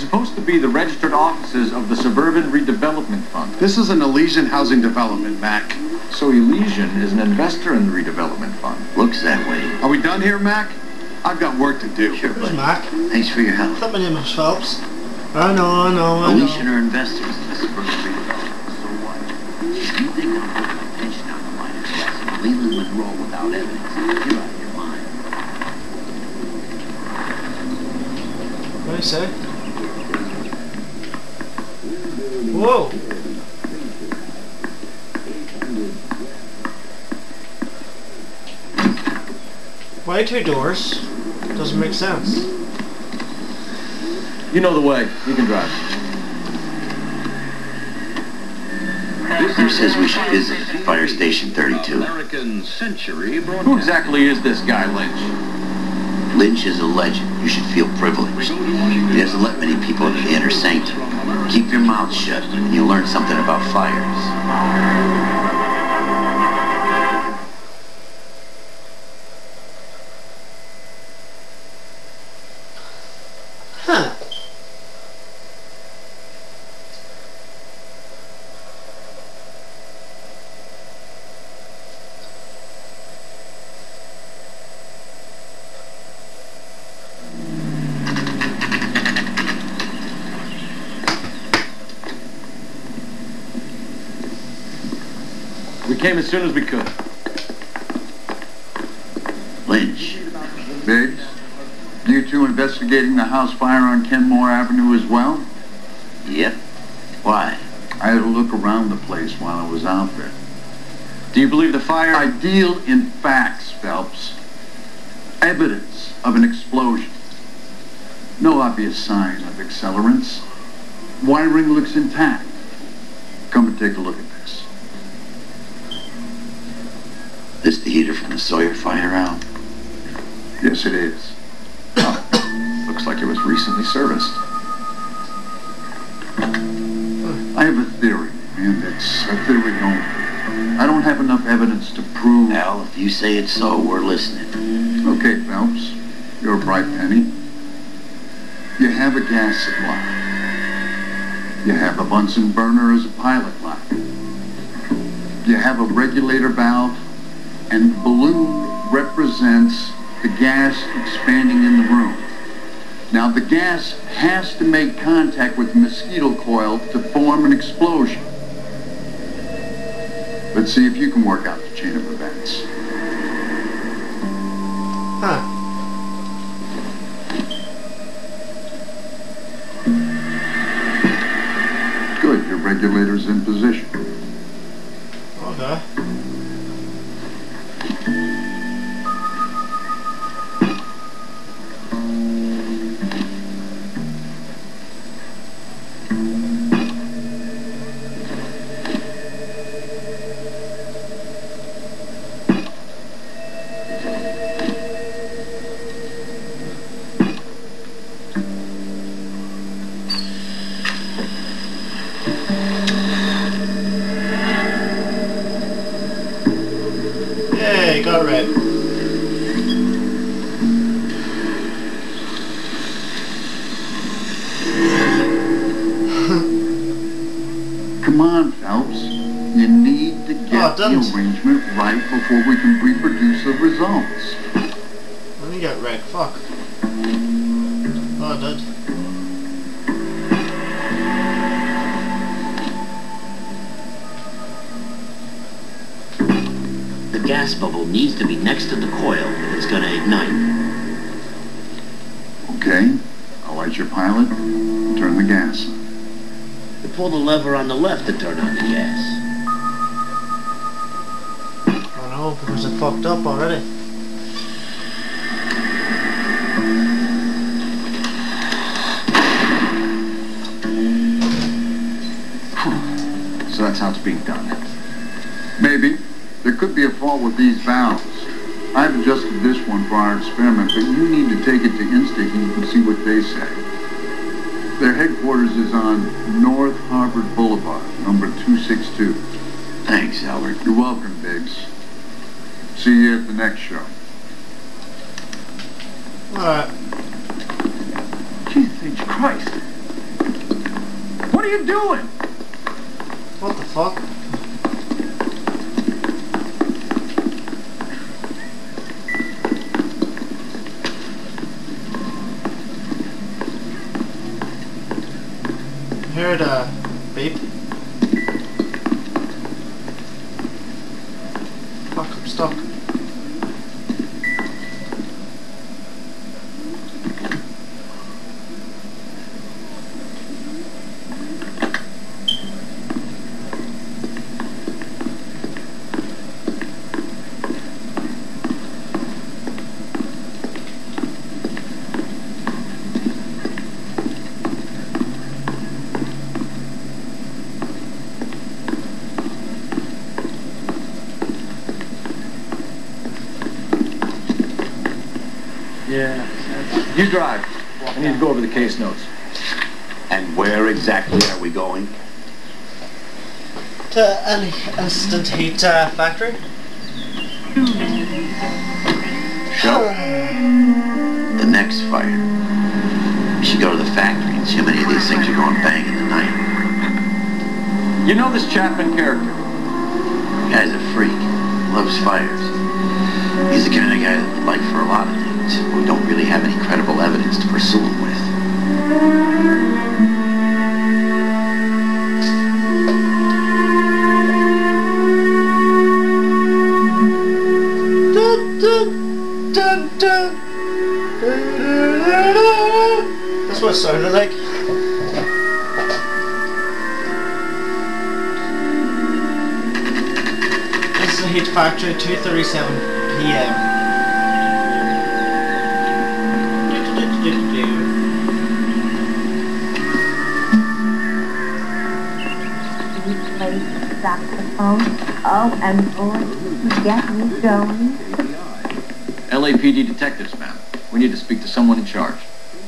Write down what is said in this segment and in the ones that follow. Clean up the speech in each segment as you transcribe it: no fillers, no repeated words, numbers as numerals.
supposed to be the registered offices of the Suburban Redevelopment Fund. This is an Elysian housing development, Mac. So Elysian is an investor in the redevelopment fund. Looks that way. Are we done here, Mac? I've got work to do. Sure, Who's buddy. Mac? Thanks for your help. I thought my name was Phelps. I know. Elysian are investors in the Suburban Redevelopment. So what? If you think I'm putting a pension on the miners' gas in Leland Monroe without evidence, you're out of your mind. What did I say? Whoa! Why 2 doors? Doesn't make sense. You know the way. You can drive. Who says we should visit Fire Station 32? Who exactly is this guy, Lynch? Lynch is a legend. You should feel privileged. He doesn't let many people into the inner sanctum. Keep your mouth shut, and you'll learn something about fires. Huh. We came as soon as we could. Lynch. Biggs, you two investigating the house fire on Kenmore Avenue as well? Yep. Why? I had a look around the place while I was out there. Do you believe the fire? I deal in facts, Phelps. Evidence of an explosion. No obvious sign of accelerants. Wiring looks intact. Come and take a look at this. This the heater from the Sawyer fire, Al? Yes, it is. Oh, looks like it was recently serviced. I have a theory, and it's a theory only. I don't have enough evidence to prove... Al, if you say it's so, we're listening. Okay, Phelps. You're a bright penny. You have a gas supply. You have a Bunsen burner as a pilot light. You have a regulator valve, and the balloon represents the gas expanding in the room. Now, the gas has to make contact with the mosquito coil to form an explosion. Let's see if you can work out the chain of events. Huh. Good, your regulator's in position. Okay. Yay, got red. Come on, Phelps. You need to get the arrangement right before we can reproduce the results. Let me get red. Fuck. Oh, it did. The gas bubble needs to be next to the coil if it's going to ignite. Okay, I'll light your pilot and turn the gas on. You pull the lever on the left to turn on the gas. I know, because it fucked up already. So that's how it's being done. Maybe. There could be a fault with these valves. I've adjusted this one for our experiment, but you need to take it to Instinct and you can see what they say. Their headquarters is on North Harvard Boulevard, number 262. Thanks, Albert. You're welcome, Biggs. See you at the next show. Alright. Jesus H. Christ. are you doing? What the fuck? Heard a beep. Fuck, I'm stuck. Yeah. You drive. I need to go over the case notes. And where exactly are we going? To an instant heat factory. Show. The next fire. We should go to the factory and see how many of these things are going bang in the night. You know this Chapman character? The guy's a freak. Loves fires. He's the kind of guy that we'd like for a lot of things, but we don't really have any credible evidence to pursue him with. That's what it sounded like. This is a heat factory, 2:37 p.m. You play the saxophone? Oh, and boy, you get me going. LAPD detectives, ma'am. We need to speak to someone in charge.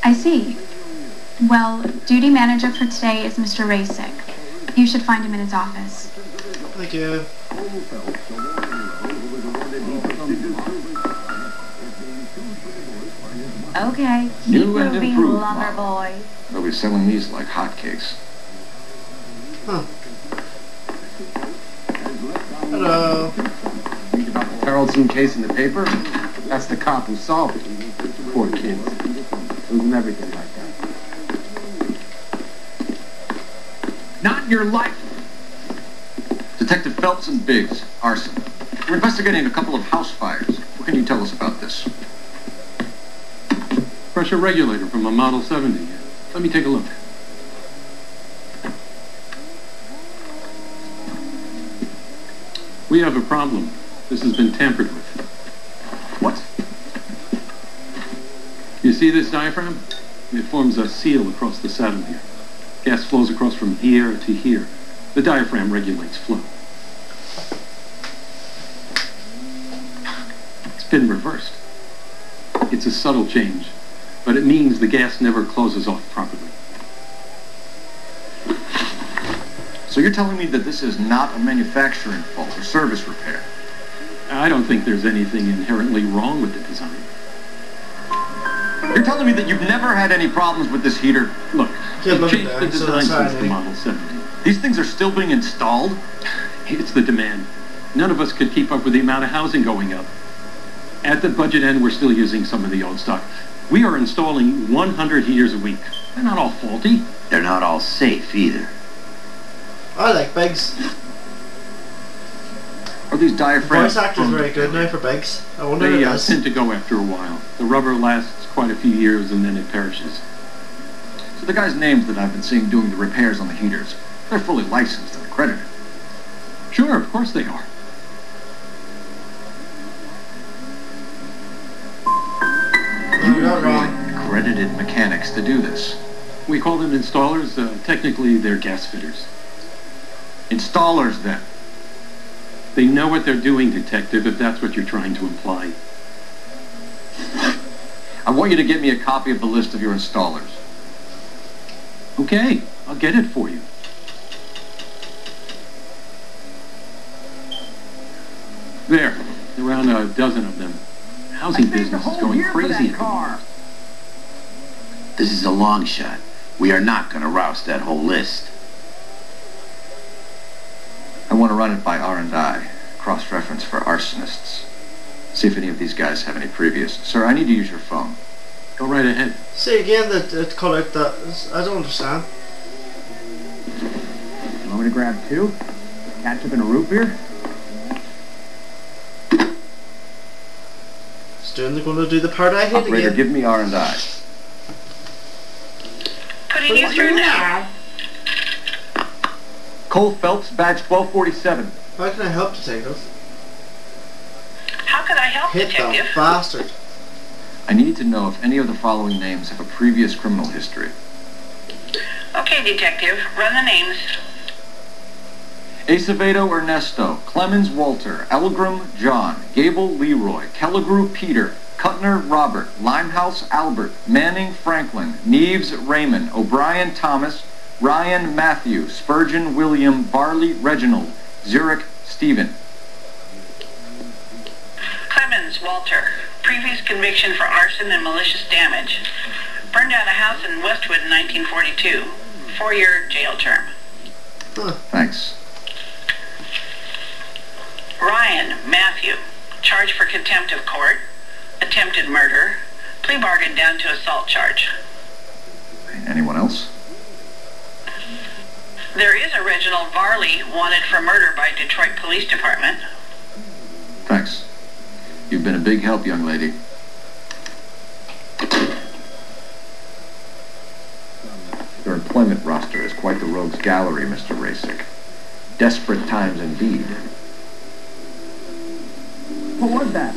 I see. Well, duty manager for today is Mr. Rasick. You should find him in his office. Thank you. Okay, keep New and moving, improved lover model. boy. They'll be selling these like hotcakes. Huh. Hello. Read about the Carlson case in the paper? That's the cop who solved it. Poor kids. Losing everything like that. Not in your life! Detective Phelps and Biggs, arson. We're investigating a couple of house fires. What can you tell us about this? Pressure regulator from a Model 70. Let me take a look. We have a problem. This has been tampered with. What? You see this diaphragm? It forms a seal across the saddle here. Gas flows across from here to here. The diaphragm regulates flow. It's been reversed. It's a subtle change, but it means the gas never closes off properly. So you're telling me that this is not a manufacturing fault or service repair? I don't think there's anything inherently wrong with the design. You're telling me that you've never had any problems with this heater? Look, Yeah, we've look at changed that. the So design that's since how the they- Model 70. These things are still being installed? It's the demand. None of us could keep up with the amount of housing going up. At the budget end, we're still using some of the old stock. We are installing 100 heaters a week. They're not all faulty. They're not all safe either. I like Biggs. Are these diaphragms? Voice actor's prone very to good failure? now for Biggs. I wonder They if it is. tend to go after a while. The rubber lasts quite a few years and then it perishes. So the guys' names that I've been seeing doing the repairs on the heaters, they're fully licensed and accredited. Sure, of course they are. No, you're not wrong. Accredited mechanics to do this. We call them installers. Technically, they're gas fitters. Installers, then. They know what they're doing, detective, if that's what you're trying to imply. I want you to get me a copy of the list of your installers. Okay, I'll get it for you. There, around a dozen of them. Housing business is going crazy at the moment. This is a long shot. We are not going to roust that whole list. want to run it by R&I, cross-reference for arsonists. See if any of these guys have any previous. Sir, I need to use your phone. Go right ahead. Say again that it cut out that. I don't understand. You want me to grab two? Ketchup and a root beer? Still going to do the part I hate Operator, again. give me R&I. Putting you through now. Cole Phelps, badge 1247. How can I help, detective? How can I help, Hit detective? that bastard. I need to know if any of the following names have a previous criminal history. Okay, detective. Run the names. Acevedo Ernesto, Clemens Walter, Elgram John, Gable Leroy, Kelligrew Peter, Cutner Robert, Limehouse Albert, Manning Franklin, Neves Raymond, O'Brien Thomas, Ryan Matthew, Spurgeon William, Varley Reginald, Zurich Stephen. Clemens Walter. Previous conviction for arson and malicious damage. Burned down a house in Westwood in 1942. 4-year jail term. Thanks. Ryan Matthew. Charged for contempt of court. Attempted murder. Plea bargain down to assault charge. Anyone else? There is a Reginald Varley wanted for murder by Detroit Police Department. Thanks. You've been a big help, young lady. Your employment roster is quite the rogues gallery, Mr. Rasick. Desperate times indeed. What was that?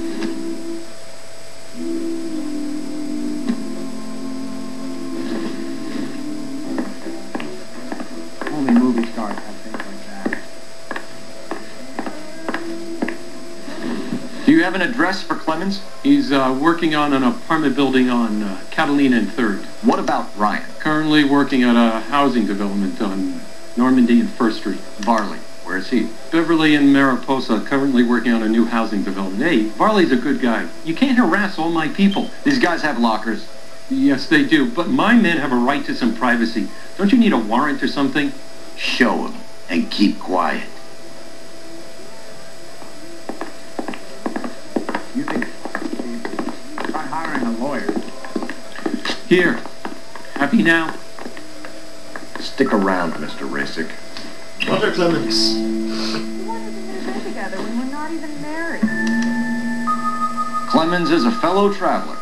Only movie stars have things like that. Do you have an address for Clemens? He's working on an apartment building on Catalina and 3rd. What about Ryan? Currently working at a housing development on Normandy and 1st Street. Varley, where is he? Beverly and Mariposa, currently working on a new housing development. Hey, Varley's a good guy. You can't harass all my people. These guys have lockers. Yes, they do, but my men have a right to some privacy. Don't you need a warrant or something? Show him and keep quiet. You think... Try hiring a lawyer. Here. Happy now? Stick around, Mr. Rasick. Walter Clemens. Why are we going to live together when we're not even married? Clemens is a fellow traveler.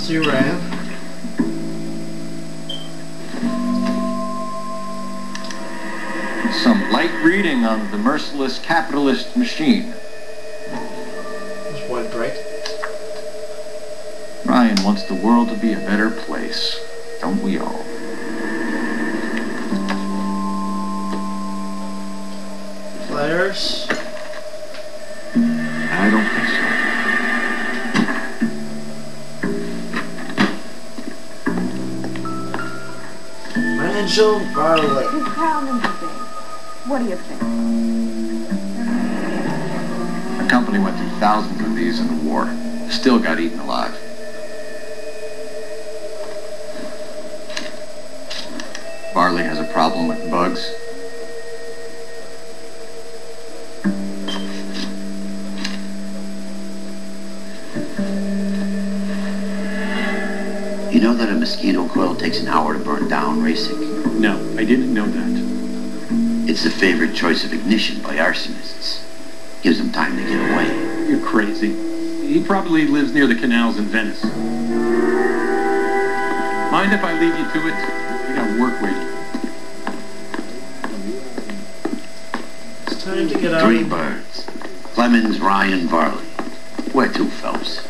Matthew Ryan. Some light reading on the merciless capitalist machine. There's White Bright. Ryan wants the world to be a better place. Don't we all? Flyers. I don't think so. Angel Varley. Just tell me the thing. What do you think? The company went through thousands of these in the war. Still got eaten alive. Varley has a problem with bugs. You know that a mosquito coil takes an hour to burn down, Rasick? No, I didn't know that. It's the favorite choice of ignition by arsonists. Gives them time to get away. You're crazy. He probably lives near the canals in Venice. Mind if I leave you to it? I got work waiting. It's time to get out. 3 birds. Clemens, Ryan, Varley. Where to, Phelps?